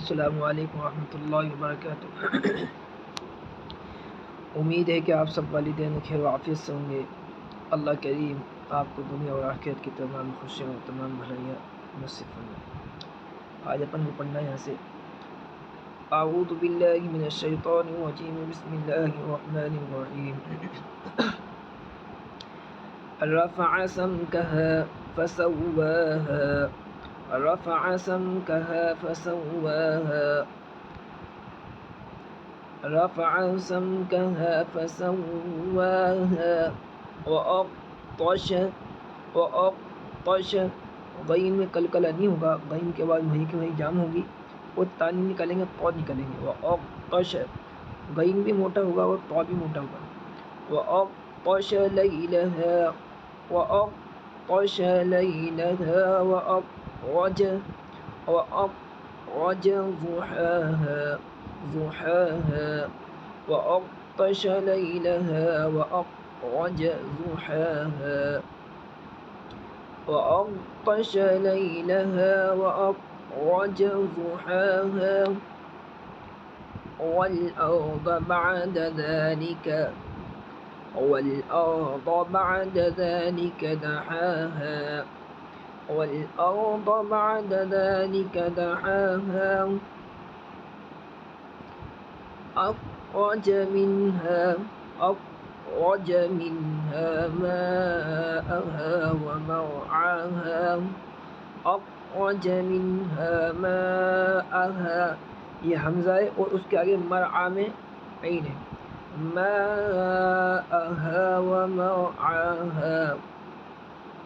अस्सलामु अलैकुम रहमतुल्लाहि व बरकातुहू। उम्मीद है कि आप सब वालिदैन खैर आफियत से होंगे। अल्लाह करीम आपको दुनिया और आखिरत की तमाम खुशियाँ और तमाम भलाइयाँ नसीब फरमाए। आज अपन को पढ़ना है यहाँ से अऊज़ु बिल्लाहि मिनश शैतानिर रजीम बिस्मिल्लाहिर रहमानिर रहीम। रफ़अ समकहा फसव्वाहा रफ़अ समकहा फसव्वाहा रफ़अ समकहा फसव्वाहा वअग़तश गईन में कलकला नहीं होगा, गईन के बाद वहीं की वहीं जाम होगी और तानी निकालेंगे तो निकालेंगे। वअग़तश गईन भी मोटा होगा और तो भी मोटा होगा। वअग़तश लैलहा वअग़तश लैलहा वअख़रज ज़ुहाहा वअग़तश लैलहा वअख़रज ज़ुहाहा वअग़तश लैलहा वअख़रज ज़ुहाहा वल्अर्ض بعد ذلك دحاها والأرض بعد ذلك دحاها أخرج منها ماءها ومرعاها أخرج منها ماءها। ये हमज़ा है और उसके आगे मरआ में ऐन है। माअहा व मरआहा।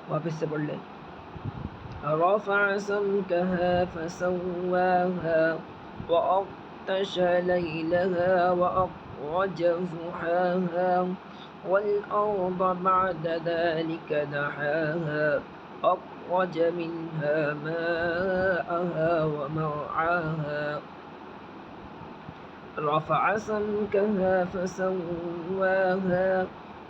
वापस से पढ़ लें। रफ़अ समकहा फसव्वाहा वअग़तश लैलहा वअख़रज ज़ुहाहा वल्अर्ض بعد ذلك دحاها أخرج منها ماءها ومرعاها رفع سمكها فسواها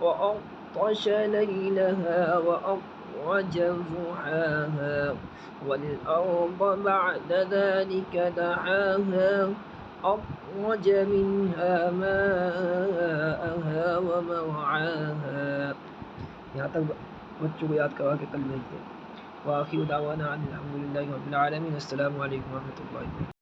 وأغطش ليلها وأخرج ضحاها والأرض بعد ذلك دحاها أخرج منها ماءها ومرعاها। यहाँ तक बच्चों को याद करवा के कल भेजते हैं। वाखिर दावाना अनिल हम्दुलिल्लाहि रब्बिल आलमीन। अस्सलामु अलैकुम व रहमतुल्लाहि।